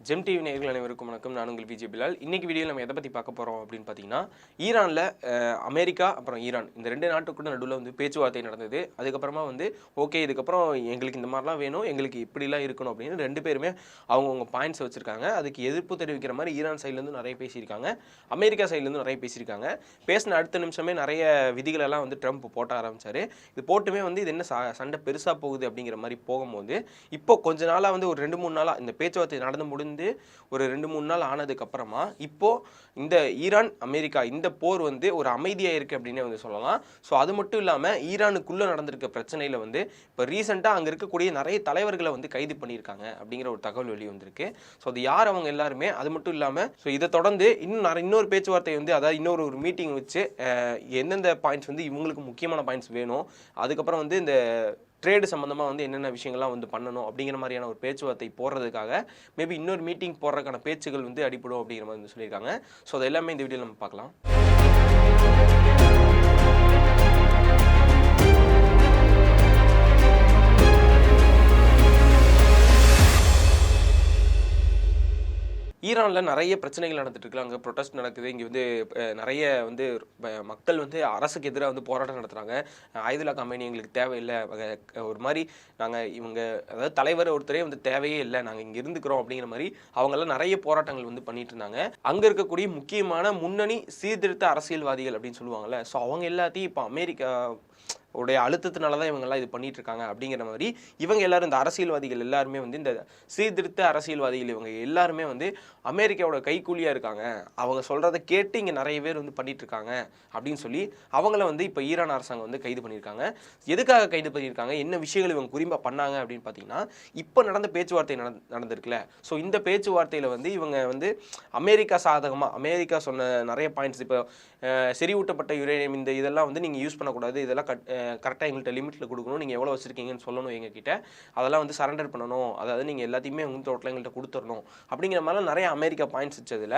GeM TV நேயர்கள் அனைவருக்கும் வணக்கம். நான் உங்கள் விஜய் பிலால். இன்னைக்கு வீடியோவில் நம்ம எதை பற்றி பார்க்க போகிறோம் அப்படின்னு பார்த்தீங்கன்னா, ஈரானில் அமெரிக்கா அப்புறம் ஈரான் இந்த ரெண்டு நாட்டுக்கூட நடுவில் வந்து பேச்சுவார்த்தை நடந்தது. அதுக்கப்புறமா வந்து ஓகே, இதுக்கப்புறம் எங்களுக்கு இந்த மாதிரிலாம் வேணும், எங்களுக்கு இப்படிலாம் இருக்கணும் அப்படின்னு ரெண்டு பேருமே அவங்கவுங்க பாயிண்ட்ஸ் வச்சுருக்காங்க. அதுக்கு எதிர்ப்பு தெரிவிக்கிற மாதிரி ஈரான் சைட்லேருந்து நிறைய பேசியிருக்காங்க, அமெரிக்கா சைட்லேருந்து நிறைய பேசியிருக்காங்க. பேசின அடுத்த நிமிஷமே நிறைய விதிகளெல்லாம் வந்து ட்ரம்ப் போட்ட ஆரம்பித்தார். இது போட்டுமே வந்து இது என்ன சண்டை பெருசாக போகுது அப்படிங்கிற மாதிரி போகும்போது, இப்போ கொஞ்ச நாளாக வந்து ஒரு 2-3 நாளாக இந்த பேச்சுவார்த்தை நடந்து முடிந்து ஒரு 2-3 நாள் ஆனதுக்கு அப்புறமா இப்போ இந்த ஈரான் அமெரிக்கா இந்த போர் வந்து ஒரு அமைதியா இருக்கு அப்படின்னே வந்து சொல்லலாம். ஸோ அது மட்டும் இல்லாம ஈரானுக்குள்ள நடந்திருக்க பிரச்சனையில வந்து இப்போ ரீசெண்டா அங்க இருக்கக்கூடிய நிறைய தலைவர்களை வந்து கைது பண்ணியிருக்காங்க அப்படிங்கிற ஒரு தகவல் வெளி வந்திருக்கு. ஸோ அது யார் அவங்க எல்லாருமே, அது மட்டும் இல்லாம ஸோ இதை தொடர்ந்து இன்னொரு பேச்சுவார்த்தை வந்து அதாவது இன்னொரு மீட்டிங் வச்சு எந்தெந்த பாயிண்ட்ஸ் வந்து இவங்களுக்கு முக்கியமான பாயிண்ட்ஸ் வேணும், அதுக்கப்புறம் வந்து இந்த ட்ரேடு சம்மந்தமாக வந்து என்னென்ன விஷயங்கள்லாம் வந்து பண்ணணும் அப்படிங்கிற மாதிரியான ஒரு பேச்சுவார்த்தை போடுறதுக்காக மேபி இன்னொரு மீட்டிங் போடுறதுக்கான பேச்சுகள் வந்து அடிப்படும் அப்படிங்கிற மாதிரி வந்து சொல்லியிருக்காங்க. ஸோ அது எல்லாமே இந்த வீடியோவில் நம்ம பார்க்கலாம். ஈரானில் நிறைய பிரச்சனைகள் நடந்துட்டு இருக்கு. அங்கே ப்ரொட்டஸ்ட் நடக்குது. இங்கே வந்து நிறைய வந்து மக்கள் வந்து அரசுக்கு எதிராக வந்து போராட்டம் நடத்துகிறாங்க. ஆயுதுல்லா கமேனி எங்களுக்கு தேவையில்லை, ஒரு மாதிரி நாங்கள் இவங்க அதாவது தலைவர் ஒருத்தரே வந்து தேவையே இல்லை, நாங்கள் இங்கே இருந்துக்கிறோம் அப்படிங்கிற மாதிரி அவங்கெல்லாம் நிறைய போராட்டங்கள் வந்து பண்ணிட்டு இருந்தாங்க. அங்கே இருக்கக்கூடிய முக்கியமான முன்னணி சீர்திருத்த அரசியல்வாதிகள் அப்படின்னு சொல்லுவாங்கல்ல, ஸோ அவங்க எல்லாத்தையும் இப்போ அமெரிக்கா உடைய அழுத்தத்தினால தான் இவங்கெல்லாம் இது பண்ணிட்டு இருக்காங்க அப்படிங்கிற மாதிரி இவங்க எல்லாரும் இந்த அரசியல்வாதிகள் எல்லாருமே வந்து இந்த சீர்திருத்த அரசியல்வாதிகள் இவங்க எல்லாருமே வந்து அமெரிக்காவோட கைக்கூலியா இருக்காங்க, அவங்க சொல்றதை கேட்டு இங்கே நிறைய பேர் வந்து பண்ணிட்டு இருக்காங்க அப்படின்னு சொல்லி அவங்கள வந்து இப்போ ஈரான் அரசாங்கம் வந்து கைது பண்ணியிருக்காங்க. எதுக்காக கைது பண்ணியிருக்காங்க, என்ன விஷயங்கள் இவங்க குறிப்பாக பண்ணாங்க அப்படின்னு பார்த்தீங்கன்னா, இப்போ நடந்த பேச்சுவார்த்தை நடந்திருக்குல்ல, ஸோ இந்த பேச்சுவார்த்தையில் வந்து இவங்க வந்து அமெரிக்கா சாதகமாக அமெரிக்கா சொன்ன நிறைய பாயிண்ட்ஸ், இப்போ செறிவூட்டப்பட்ட யுரேனியம் இந்த இதெல்லாம் வந்து நீங்கள் யூஸ் பண்ணக்கூடாது, இதெல்லாம் கரெக்டாக எங்கள்கிட்ட லிமிட்டில் கொடுக்கணும், நீங்கள் எவ்வளோ வச்சுருக்கீங்கன்னு சொல்லணும் எங்ககிட்ட, அதெல்லாம் வந்து சரண்டர் பண்ணணும், அதாவது நீங்கள் எல்லாத்தையுமே உங்கள் தோட்டத்தில் எங்கள்கிட்ட கொடுத்துடணும் அப்படிங்கிற மாதிரிலாம் நிறைய அமெரிக்கா பாயிண்ட்ஸ் வச்சதில்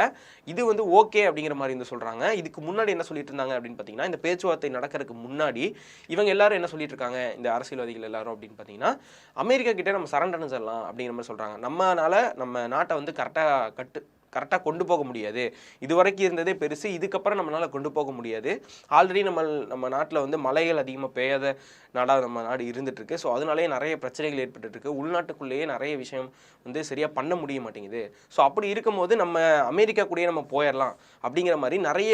இது வந்து ஓகே அப்படிங்கிற மாதிரி வந்து சொல்கிறாங்க. இதுக்கு முன்னாடி என்ன சொல்லிட்டு இருந்தாங்க அப்படின்னு பார்த்தீங்கன்னா, இந்த பேச்சுவார்த்தை நடக்கிறதுக்கு முன்னாடி இவங்க எல்லாரும் என்ன சொல்லிட்டு இருக்காங்க, இந்த அரசியல்வாதிகள் எல்லாரும் அப்படின்னு பார்த்தீங்கன்னா, அமெரிக்கா கிட்டே நம்ம சரண்டர்னு சொல்லலாம் அப்படிங்கிற மாதிரி சொல்கிறாங்க. நம்ம நாட்டை வந்து கரெக்டாக கொண்டு போக முடியாது, இது வரைக்கும் இருந்ததே பெருசு, இதுக்கப்புறம் நம்மளால் கொண்டு போக முடியாது, ஆல்ரெடி நம்ம நாட்டில் வந்து மழைகள் அதிகமாக பெய்யாத நாடாக நம்ம நாடு இருந்துகிட்ருக்கு, ஸோ அதனாலேயே நிறைய பிரச்சனைகள் ஏற்பட்டுருக்கு, உள்நாட்டுக்குள்ளேயே நிறைய விஷயம் வந்து சரியாக பண்ண முடிய மாட்டேங்குது, ஸோ அப்படி இருக்கும்போது நம்ம அமெரிக்கா கூடயே நம்ம போயிடலாம் அப்படிங்கிற மாதிரி நிறைய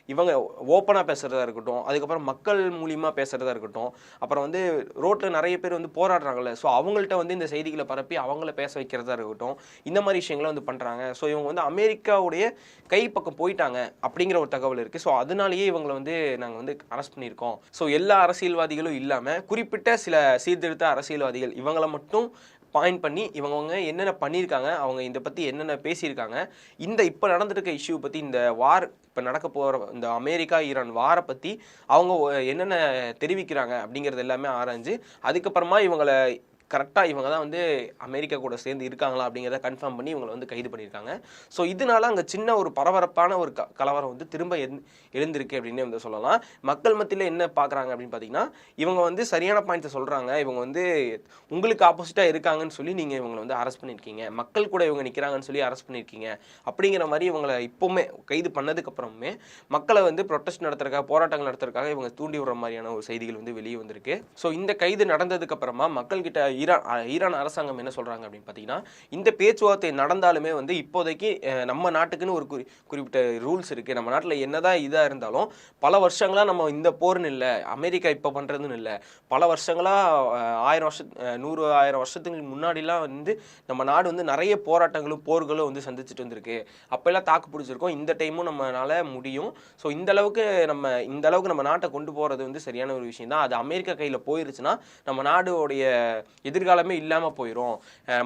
இவங்க ஓப்பனாக பேசுகிறதா இருக்கட்டும், அதுக்கப்புறம் மக்கள் மூலியமாக பேசுகிறதா இருக்கட்டும், அப்புறம் வந்து ரோட்டில் நிறைய பேர் வந்து போராடுறாங்கல்ல, ஸோ அவங்கள்ட்ட வந்து இந்த செய்திகளை பரப்பி அவங்கள பேச வைக்கிறதா இருக்கட்டும், இந்த மாதிரி விஷயங்களை வந்து பண்ணுறாங்க. ஸோ இவங்க வந்து அமெரிக்காவுடைய கைப்பக்கம் போயிட்டாங்க அப்படிங்கிற ஒரு தகவல் இருக்குது. ஸோ அதனாலேயே இவங்களை வந்து நாங்கள் வந்து அரெஸ்ட் பண்ணியிருக்கோம். ஸோ எல்லா அரசியல்வாதிகளும் இல்லாமல் குறிப்பிட்ட சில சீர்திருத்த அரசியல்வாதிகள் இவங்களை மட்டும் பாயிண்ட் பண்ணி இவங்க என்னென்ன பண்ணியிருக்காங்க, அவங்க இதை பற்றி என்னென்ன பேசியிருக்காங்க, இப்போ நடந்துட்டு இருக்க இஷ்யூ பற்றி, இந்த வார் இப்போ நடக்க போகிற இந்த அமெரிக்கா ஈரான் வாரை பற்றி அவங்க என்னென்ன தெரிவிக்கிறாங்க அப்படிங்கிறது எல்லாமே ஆராய்ஞ்சு அதுக்கப்புறமா இவங்களை கரெக்டாக இவங்க தான் வந்து அமெரிக்கா கூட சேர்ந்து இருக்காங்களா அப்படிங்கிறத கன்ஃபார்ம் பண்ணி இவங்களை வந்து கைது பண்ணியிருக்காங்க. ஸோ இதனால அங்கே சின்ன ஒரு பரபரப்பான ஒரு கலவரம் வந்து திரும்ப எழுந்திருக்கு அப்படின்னே வந்து சொல்லலாம். மக்கள் மத்தியில் என்ன பார்க்குறாங்க அப்படின்னு பார்த்தீங்கன்னா, இவங்க வந்து சரியான பாயிண்ட்ஸை சொல்கிறாங்க, இவங்க வந்து உங்களுக்கு ஆப்போசிட்டாக இருக்காங்கன்னு சொல்லி நீங்கள் இவங்களை வந்து அரெஸ்ட் பண்ணியிருக்கீங்க, மக்கள் கூட இவங்க நிற்கிறாங்கன்னு சொல்லி அரெஸ்ட் பண்ணியிருக்கீங்க அப்படிங்கிற மாதிரி இவங்களை இப்போவுமே கைது பண்ணதுக்கப்புறமே மக்களை வந்து ப்ரொட்டஸ்ட் நடத்துறதுக்காக, போராட்டங்கள் நடத்துறதுக்காக இவங்க தூண்டி விடுற மாதிரியான ஒரு செய்திகள் வந்து வெளியே வந்திருக்கு. ஸோ இந்த கைது நடந்ததுக்கப்புறமா மக்கள்கிட்ட ஈரான் அரசாங்கம் என்ன சொல்றாங்க அப்படின்னு பார்த்தீங்கன்னா, இந்த பேச்சுவார்த்தை நடந்தாலுமே வந்து இப்போதைக்கு நம்ம நாட்டுக்குன்னு ஒரு குறிப்பிட்ட ரூல்ஸ் இருக்கு, நம்ம நாட்டில் என்னதான் இதாக இருந்தாலும் பல வருஷங்களா நம்ம இந்த போர்னு இல்லை, அமெரிக்கா இப்போ பண்ணுறதுன்னு இல்லை, பல வருஷங்களா 100,000 வருஷத்துக்கு முன்னாடிலாம் வந்து நம்ம நாடு வந்து நிறைய போராட்டங்களும் போர்களும் வந்து சந்திச்சுட்டு வந்திருக்கு, அப்போல்லாம் தாக்கு பிடிச்சிருக்கோம், இந்த டைமும் நம்மளால முடியும். ஸோ இந்த அளவுக்கு நம்ம நாட்டை கொண்டு போகிறது வந்து சரியான ஒரு விஷயம் தான். அது அமெரிக்கா கையில் போயிருச்சுன்னா நம்ம நாடுடைய எதிர்காலமே இல்லாமல் போயிடும்,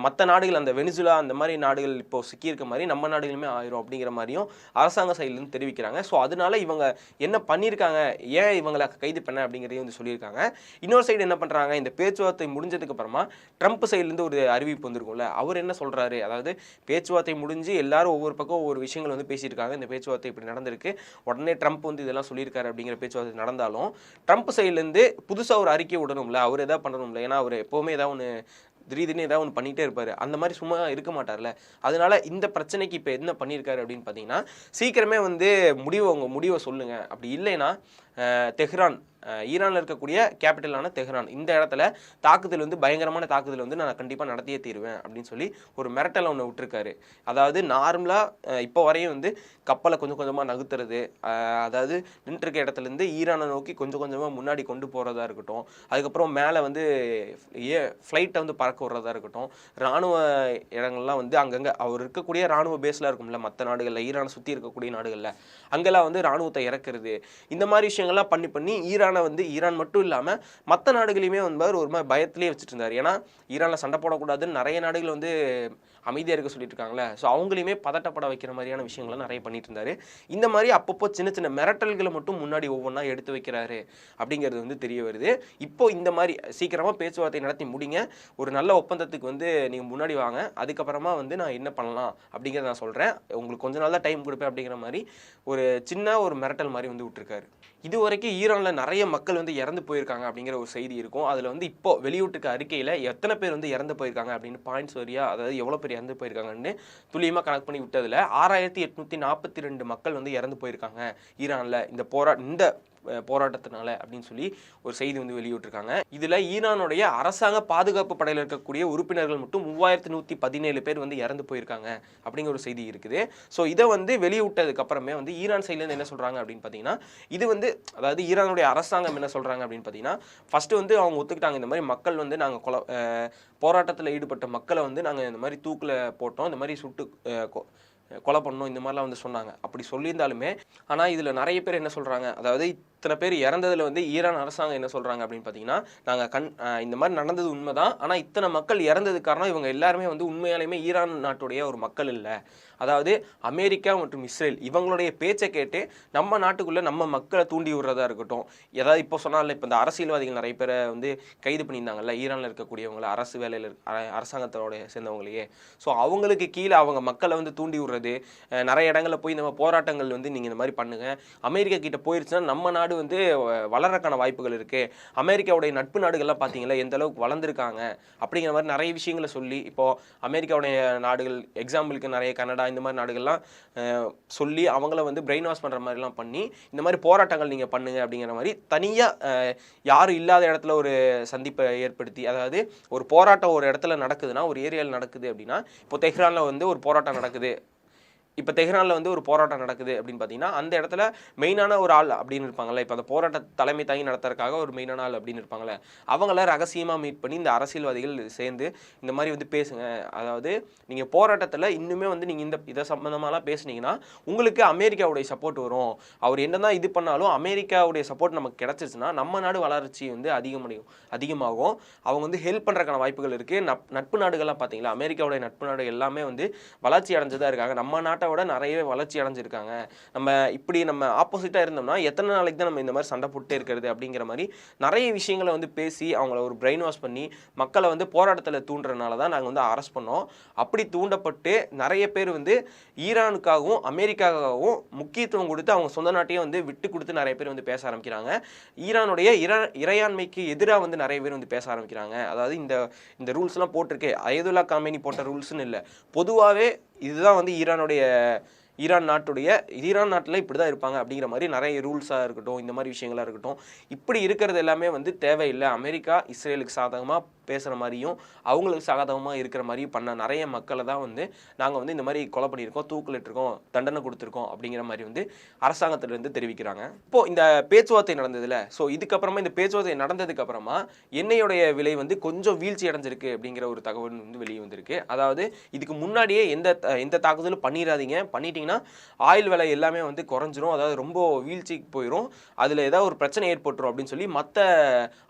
மற்ற நாடுகள் அந்த வெனிசுலா அந்த மாதிரி நாடுகள் இப்போ சிக்கியிருக்க மாதிரி நம்ம நாடுகளுமே ஆயிரும் அப்படிங்கிற மாதிரியும் அரசாங்க சைட்லேருந்து தெரிவிக்கிறாங்க. ஸோ அதனால இவங்க என்ன பண்ணியிருக்காங்க, ஏன் இவங்களை கைது பண்ண அப்படிங்கிறதையும் வந்து சொல்லியிருக்காங்க. இன்னொரு சைடு என்ன பண்ணுறாங்க, இந்த பேச்சுவார்த்தை முடிஞ்சதுக்கு அப்புறமா ட்ரம்ப் சைட்லேருந்து ஒரு அறிவிப்பு வந்திருக்கும்ல, அவர் என்ன சொல்கிறாரு, அதாவது பேச்சுவார்த்தை முடிஞ்சு எல்லாரும் ஒவ்வொரு பக்கம் ஒவ்வொரு விஷயங்கள் வந்து பேசியிருக்காங்க, இந்த பேச்சுவார்த்தை இப்படி நடந்திருக்கு, உடனே ட்ரம்ப் வந்து இதெல்லாம் சொல்லியிருக்காரு அப்படிங்கிற பேச்சுவார்த்தை நடந்தாலும் ட்ரம்ப் சைட்லேருந்து புதுசாக ஒரு அறிக்கை விடணும்ல, அவர் எதாவது பண்ணணும்ல, ஏன்னா அவர் எப்போவுமே ஏதாவது ஒன்று திடீர்னு ஏதாவது ஒன்று பண்ணிகிட்டே இருப்பார். அந்த மாதிரி சும்மா இருக்க மாட்டார்ல. அதனால இந்த பிரச்சனைக்கு இப்போ என்ன பண்ணியிருக்காரு அப்படின்னு பார்த்தீங்கன்னா, சீக்கிரமே வந்து உங்கள் முடிவை சொல்லுங்கள். அப்படி இல்லைன்னா தெஹ்ரான், ஈரானில் இருக்கக்கூடிய கேபிட்டலான தெஹ்ரான், இந்த இடத்துல தாக்குதல் வந்து பயங்கரமான தாக்குதல் வந்து நான் கண்டிப்பாக நடத்தியே தீருவேன் அப்படின்னு சொல்லி ஒரு மிரட்டலை ஒன்று விட்டுருக்காரு. அதாவது நார்மலாக இப்போ வரையும் வந்து கப்பலை கொஞ்சம் கொஞ்சமாக நகர்த்துறது, அதாவது நின்றுருக்க இடத்துலேருந்து ஈரானை நோக்கி கொஞ்சம் கொஞ்சமாக முன்னாடி கொண்டு போகிறதா இருக்கட்டும், அதுக்கப்புறம் மேலே வந்து ஃப்ளைட்டை வந்து பறக்க விடுறதா இருக்கட்டும், இராணுவ இடங்கள்லாம் வந்து அங்கங்கே அவர் இருக்கக்கூடிய இராணுவ பேஸ்லாம் இருக்கும்ல மற்ற நாடுகளில், ஈரானை சுற்றி இருக்கக்கூடிய நாடுகளில் அங்கெல்லாம் வந்து இராணுவத்தை இறக்குறது, இந்த மாதிரி விஷயங்கள்லாம் பண்ணி ஈரானை வந்து ஈரான் மட்டும் இல்லாமல் மற்ற நாடுகளையுமே வந்து ஒரு மாதிரி பயத்திலே வச்சுட்டு இருந்தார். ஏன்னா ஈரானில் சண்டை போடக்கூடாதுன்னு நிறைய நாடுகள் வந்து அமைதியாக இருக்க சொல்லிட்டு இருக்காங்களே. ஸோ அவங்களையுமே பதட்டப்பட வைக்கிற மாதிரியான விஷயங்களை நிறைய பண்ணிட்டு இருந்தாரு. இந்த மாதிரி அப்பப்போ சின்ன சின்ன மிரட்டல்களை மட்டும் முன்னாடி ஒவ்வொன்றா எடுத்து வைக்கிறாரு அப்படிங்கிறது வந்து தெரிய வருது. இப்போ இந்த மாதிரி சீக்கிரமாக பேச்சுவார்த்தை நடத்தி முடிங்க, ஒரு நல்ல ஒப்பந்தத்துக்கு வந்து நீங்கள் முன்னாடி வாங்க, அதுக்கப்புறமா வந்து நான் என்ன பண்ணலாம் அப்படிங்கிறத நான் சொல்கிறேன், உங்களுக்கு கொஞ்ச நாள் தான் டைம் கொடுப்பேன் அப்படிங்கிற மாதிரி ஒரு சின்ன ஒரு மிரட்டல் மாதிரி வந்து விட்டுருக்காரு. இது வரைக்கும் ஈரானில் நிறைய மக்கள் வந்து இறந்து போயிருக்காங்க அப்படிங்கிற ஒரு செய்தி இருக்கும். அதில் வந்து இப்போ வெளியிட்டிருக்க அறிக்கையில் எத்தனை பேர் வந்து இறந்து போயிருக்காங்க அப்படின்னு பாயிண்ட்ஸ் வரியாக, அதாவது எவ்வளோ பேர் இறந்து போயிருக்காங்கன்னு துல்லியமாக கணக்கு பண்ணி விட்டதில் 6842 மக்கள் வந்து இறந்து போயிருக்காங்க ஈரானில் இந்த போராட்டத்தினால அப்படின்னு சொல்லி ஒரு செய்தி வந்து வெளியிட்டிருக்காங்க. இதில் ஈரானுடைய அரசாங்க பாதுகாப்பு படையில் இருக்கக்கூடிய உறுப்பினர்கள் மட்டும் 3117 பேர் வந்து இறந்து போயிருக்காங்க அப்படிங்கிற ஒரு செய்தி இருக்குது. ஸோ இதை வந்து வெளியிட்டதுக்கு அப்புறமே வந்து ஈரான் சைட்லேருந்து என்ன சொல்கிறாங்க அப்படின்னு பார்த்தீங்கன்னா, இது வந்து அதாவது ஈரானுடைய அரசாங்கம் என்ன சொல்கிறாங்க அப்படின்னு பார்த்தீங்கன்னா, ஃபஸ்ட்டு வந்து அவங்க ஒத்துக்கிட்டாங்க, இந்த மாதிரி மக்கள் வந்து நாங்கள் போராட்டத்தில் ஈடுபட்ட மக்களை வந்து நாங்கள் இந்த மாதிரி தூக்கில் போட்டோம், இந்த மாதிரி சுட்டு கொலை பண்ணோம், இந்த மாதிரிலாம் வந்து சொன்னாங்க. அப்படி சொல்லியிருந்தாலுமே ஆனால் இதில் நிறைய பேர் என்ன சொல்கிறாங்க, அதாவது இத்தனை பேர் இறந்ததில் வந்து ஈரான் அரசாங்கம் என்ன சொல்கிறாங்க அப்படின்னு பார்த்தீங்கன்னா, நாங்கள் இந்த மாதிரி நடந்தது உண்மை தான், ஆனால் இத்தனை மக்கள் இறந்ததுக்கு காரணம் இவங்க எல்லாருமே வந்து உண்மையாலுமே ஈரான் நாட்டுடைய ஒரு மக்கள் இல்லை, அதாவது அமெரிக்கா மற்றும் இஸ்ரேல் இவங்களுடைய பேச்சை கேட்டு நம்ம நாட்டுக்குள்ளே நம்ம மக்களை தூண்டி விடுறதா இருக்கட்டும். ஏதாவது இப்போ சொன்னால இப்போ இந்த அரசியல்வாதிகள் நிறைய பேரை வந்து கைது பண்ணியிருந்தாங்கல்ல ஈரானில் இருக்கக்கூடியவங்களை, அரசு வேலையில் அரசாங்கத்தோடைய சேர்ந்தவங்களையே. ஸோ அவங்களுக்கு கீழே அவங்க மக்களை வந்து தூண்டி விடுறது, நிறைய இடங்களில் போய் நம்ம போராட்டங்கள் வந்து நீங்கள் இந்த மாதிரி பண்ணுங்கள், அமெரிக்கா கிட்ட போயிருச்சுன்னா நம்ம நாடு வந்து வளர்றதுக்கான வாய்ப்புகள் இருக்குது, அமெரிக்காவுடைய நட்பு நாடுகள்லாம் பார்த்தீங்களா எந்த அளவுக்கு வளர்ந்துருக்காங்க அப்படிங்கிற மாதிரி நிறைய விஷயங்களை சொல்லி, இப்போது அமெரிக்காவுடைய நாடுகள் எக்ஸாம்பிளுக்கு நிறைய கனடா இந்த மாதிரி நாடுகள்லாம் சொல்லி அவங்கள வந்து பிரெயின் வாஷ் பண்ணுற மாதிரிலாம் பண்ணி இந்த மாதிரி போராட்டங்கள் நீங்கள் பண்ணுங்க அப்படிங்கிற மாதிரி தனியாக யாரும் இல்லாத இடத்துல ஒரு சந்திப்பை ஏற்படுத்தி, அதாவது ஒரு போராட்டம் ஒரு இடத்துல நடக்குதுன்னா, ஒரு ஏரியாவில் நடக்குது அப்படின்னா, இப்போ தெஹ்ரானில் வந்து ஒரு போராட்டம் நடக்குது, இப்போ தெஹ்ரானில் வந்து ஒரு போராட்டம் நடக்குது அப்படின்னு பார்த்தீங்கன்னா, அந்த இடத்துல மெயினான ஒரு ஆள் அப்படின்னு இருப்பாங்கள்ல, இப்போ அந்த போராட்ட தலைமை தாங்கி நடத்துறதுக்காக ஒரு மெயினான ஆள் அப்படின்னு இருப்பாங்களே, அவங்கள ரகசியமாக மீட் பண்ணி இந்த அரசியல்வாதிகள் சேர்ந்து இந்த மாதிரி வந்து பேசுங்க, அதாவது நீங்கள் போராட்டத்தில் இன்னுமே வந்து நீங்கள் இதை சம்மந்தமாலாம் பேசுனீங்கன்னா உங்களுக்கு அமெரிக்காவுடைய சப்போர்ட் வரும், அவர் என்ன தான் இது பண்ணாலும் அமெரிக்காவுடைய சப்போர்ட் நமக்கு கிடச்சிச்சுன்னா நம்ம நாடு வளர்ச்சி வந்து அதிகமாகும், அவங்க வந்து ஹெல்ப் பண்ணுறதுக்கான வாய்ப்புகள் இருக்குது. நட்பு நாடுகள்லாம் பார்த்தீங்களா, அமெரிக்காவுடைய நட்பு நாடு எல்லாமே வந்து வளர்ச்சி அடைஞ்சதாக இருக்காங்க, நம்ம நாட்டை விட நிறையவே வளர்ச்சி அடைஞ்சிருக்காங்க. நம்ம ஆப்போசிட்டா இருந்தோம்னா எத்தனை நாளைக்கு தான் நம்ம இந்த மாதிரி சண்டை போட்டே இருக்கிறது அப்படிங்கிற மாதிரி நிறைய விஷயங்களை வந்து பேசி அவங்கள ஒரு பிரெயின் வாஷ் பண்ணி மக்களை வந்து போராட்டத்தில் தூண்டுறதுனால தான் நாங்கள் வந்து அரெஸ்ட் பண்ணோம். அப்படி தூண்டப்பட்டு நிறைய பேர் வந்து ஈரானுக்காகவும் அமெரிக்காவுக்காகவும் முக்கியத்துவம் கொடுத்து அவங்க சொந்த நாட்டையும் வந்து விட்டு கொடுத்து நிறைய பேர் வந்து பேச ஆரம்பிக்கிறாங்க. ஈரானுடைய இறையாண்மைக்கு எதிராக வந்து நிறைய பேர் வந்து பேச ஆரம்பிக்கிறாங்க. அதாவது இந்த ரூல்ஸ்லாம் போட்டிருக்கு, அயதுல்லா காமேனி போட்ட ரூல்ஸ்னு இல்லை, பொதுவாகவே இதுதான் வந்து ஈரான் நாட்டில் இப்படி தான் இருப்பாங்க அப்படிங்கிற மாதிரி நிறைய ரூல்ஸாக இருக்கட்டும், இந்த மாதிரி விஷயங்களாக இருக்கட்டும், இப்படி இருக்கிறது எல்லாமே வந்து தேவையில்லை. அமெரிக்கா இஸ்ரேலுக்கு சாதகமாக பேசுகிற மாதிரியும் அவங்களுக்கு சாதகமாக இருக்கிற மாதிரியும் பண்ண நிறைய மக்களை தான் வந்து நாங்கள் வந்து இந்த மாதிரி கொலை பண்ணியிருக்கோம், தூக்கிலிட்டிருக்கோம், தண்டனை கொடுத்துருக்கோம் அப்படிங்கிற மாதிரி வந்து அரசாங்கத்திலிருந்து தெரிவிக்கிறாங்க. இப்போது இந்த பேச்சுவார்த்தை நடந்ததில்ல, ஸோ இதுக்கப்புறமா இந்த பேச்சுவார்த்தை நடந்ததுக்கப்புறமா எண்ணெயோடைய விலை வந்து கொஞ்சம் வீழ்ச்சி அடைஞ்சிருக்கு அப்படிங்கிற ஒரு தகவல் வந்து வெளியே வந்திருக்கு. அதாவது இதுக்கு முன்னாடியே எந்த தாக்குதலும் பண்ணிட்டீங்கன்னா ஆயில் விலை எல்லாமே வந்து குறைஞ்சிரும், அதாவது ரொம்ப வீழ்ச்சிக்கு போயிடும், அதில் ஏதாவது ஒரு பிரச்சனை ஏற்பட்டுரும் அப்படின்னு சொல்லி மற்ற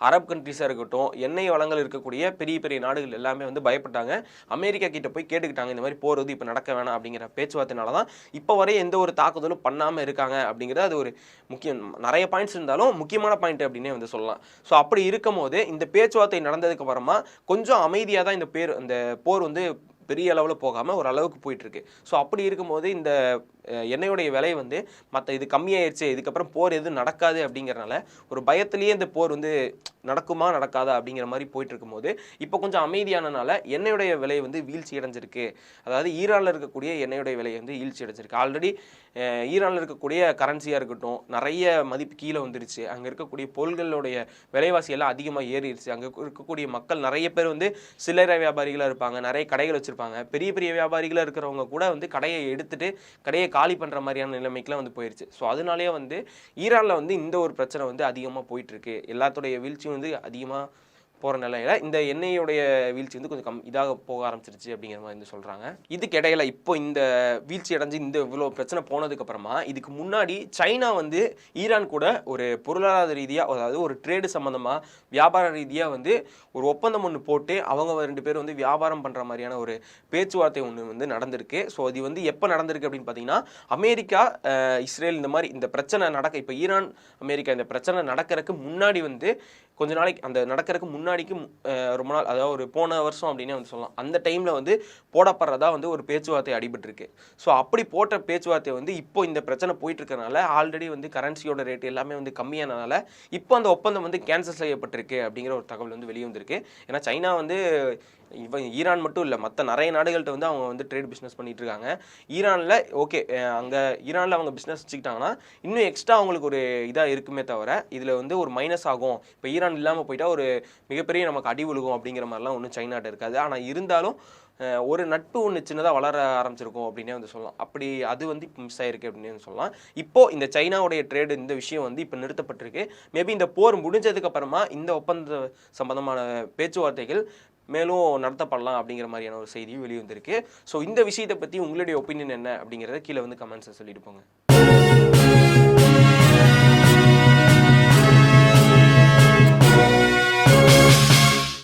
அரபு கண்ட்ரிஸாக இருக்கட்டும், எண்ணெய் வளங்கள் இருக்கக்கூடிய பெரிய பெரிய நாடுகள் எல்லாமே வந்து பயப்பட்டாங்க. அமெரிக்கா கிட்ட போய் கேட்டுக்கிட்டாங்க, இந்த மாதிரி போகிறது இப்போ நடக்க வேணாம் அப்படிங்கிற பேச்சுவார்த்தைனால தான் இப்போ வரை எந்த ஒரு தாக்குதலும் பண்ணாமல் இருக்காங்க அப்படிங்கிறது அது ஒரு முக்கியம். நிறைய பாயிண்ட்ஸ் இருந்தாலும் முக்கியமான பாயிண்ட் அப்படின்னே வந்து சொல்லலாம். ஸோ அப்படி இருக்கும் போது இந்த பேச்சுவார்த்தை நடந்ததுக்கு அப்புறமா கொஞ்சம் அமைதியாக தான் இந்த போர் வந்து பெரிய அளவில் போகாமல் ஒரு அளவுக்கு போயிட்டுருக்கு. ஸோ அப்படி இருக்கும்போது இந்த எண்ணெயோடைய விலை வந்து மற்ற இது கம்மியாயிருச்சு, இதுக்கப்புறம் போர் எதுவும் நடக்காது அப்படிங்கிறனால ஒரு பயத்திலேயே இந்த போர் வந்து நடக்குமா நடக்காதா அப்படிங்கிற மாதிரி போயிட்டு இருக்கும்போது இப்போ கொஞ்சம் அமைதியானனால எண்ணெயுடைய விலை வந்து வீழ்ச்சி அடைஞ்சிருக்கு. அதாவது ஈரானில் இருக்கக்கூடிய எண்ணெயுடைய விலை வந்து வீழ்ச்சி அடைஞ்சிருக்கு. ஆல்ரெடி ஈரானில் இருக்கக்கூடிய கரன்சியாக இருக்கட்டும் நிறைய மதிப்பு கீழே வந்துருச்சு. அங்கே இருக்கக்கூடிய பொருள்களுடைய விலைவாசி எல்லாம் அதிகமாக ஏறிடுச்சு. அங்கே இருக்கக்கூடிய மக்கள் நிறைய பேர் வந்து சில்லறை வியாபாரிகளாக இருப்பாங்க, நிறைய கடைகள் வச்சுருப்பாங்க. பெரிய பெரிய வியாபாரிகளாக இருக்கிறவங்க கூட வந்து கடையை எடுத்துட்டு கடையை காலி பண்ணுற மாதிரியான நிலைமைக்குலாம் வந்து போயிடுச்சு. ஸோ அதனாலேயே வந்து ஈரானில் வந்து இந்த ஒரு பிரச்சனை வந்து அதிகமாக போயிட்டுருக்கு. எல்லாத்துடைய வீழ்ச்சியும் வந்து அதிகமாக போகிற நிலையில இந்த எண்ணெயோடைய வீழ்ச்சி வந்து கொஞ்சம் இதாக போக ஆரம்பிச்சிருச்சு அப்படிங்கிற மாதிரி வந்து சொல்கிறாங்க. இதுக்கு இடையில இப்போ இந்த வீழ்ச்சி அடைஞ்சு இந்த இவ்வளோ பிரச்சனை போனதுக்கப்புறமா இதுக்கு முன்னாடி சைனா வந்து ஈரான் கூட ஒரு பொருளாதார ரீதியாக, அதாவது ஒரு ட்ரேடு சம்மந்தமாக வியாபார ரீதியாக வந்து ஒரு ஒப்பந்தம் ஒன்று போட்டு அவங்க 2 பேரும் வந்து வியாபாரம் பண்ணுற மாதிரியான ஒரு பேச்சுவார்த்தை ஒன்று வந்து நடந்திருக்கு. ஸோ அது வந்து எப்போ நடந்திருக்கு அப்படின்னு பார்த்தீங்கன்னா அமெரிக்கா இஸ்ரேல் இந்த மாதிரி இந்த பிரச்சனை நடக்க, இப்போ ஈரான் அமெரிக்கா இந்த பிரச்சனை நடக்கிறதுக்கு முன்னாடி வந்து கொஞ்ச நாளைக்கு அந்த நடக்கிறதுக்கு முன்னாடிக்கு ரொம்ப நாள், அதாவது ஒரு போன வருஷம் அப்படின்னே வந்து சொல்லலாம். அந்த டைமில் வந்து போடப்படுறதா வந்து ஒரு பேச்சுவார்த்தை அடிபட்டிருக்கு. ஸோ அப்படி போட்ட பேச்சுவார்த்தை வந்து இப்போ இந்த பிரச்சனை போயிட்டு இருக்கனால ஆல்ரெடி வந்து கரன்சியோட ரேட் எல்லாமே வந்து கம்மியானனால இப்போ அந்த ஒப்பந்தம் வந்து கேன்சல் செய்யப்பட்டிருக்கு அப்படிங்கிற ஒரு தகவல் வந்து வெளியே வந்திருக்கு. ஏன்னா சைனா வந்து ஈரான் மட்டும் இல்லை, மற்ற நிறைய நாடுகள்கிட்ட வந்து அவங்க வந்து ட்ரேட் பிஸ்னஸ் பண்ணிட்டு இருக்காங்க. ஈரானில் ஓகே, அங்கே ஈரானில் அவங்க பிஸ்னஸ் வச்சுக்கிட்டாங்கன்னா இன்னும் எக்ஸ்ட்ரா அவங்களுக்கு ஒரு இதாக இருக்குமே தவிர இதில் வந்து ஒரு மைனஸ் ஆகும். இப்போ ஈரான் இல்லாமல் போயிட்டா ஒரு மிகப்பெரிய நமக்கு அடி விழுகும் அப்படிங்கிற மாதிரிலாம் ஒன்றும் சைனாட்ட இருக்காது. ஆனால் இருந்தாலும் ஒரு நட்பு ஒன்று சின்னதாக வளர ஆரம்பிச்சிருக்கும் அப்படின்னே வந்து சொல்லலாம். அப்படி அது வந்து இப்போ மிஸ் ஆயிருக்கு அப்படின்னு வந்து சொல்லலாம். இப்போது இந்த சைனாவுடைய ட்ரேடு இந்த விஷயம் வந்து இப்போ நிறுத்தப்பட்டிருக்கு. மேபி இந்த போர் முடிஞ்சதுக்கு அப்புறமா இந்த ஒப்பந்த சம்பந்தமான பேச்சுவார்த்தைகள் மேலும் நடத்தப்படலாம் அப்படிங்கிற மாதிரியான ஒரு செய்தியும் வெளியே வந்திருக்கு. ஸோ இந்த விஷயத்தை பற்றி உங்களுடைய ஒப்பீனியன் என்ன அப்படிங்கிறத கீழே வந்து கமெண்ட்ஸை சொல்லிட்டு போங்க.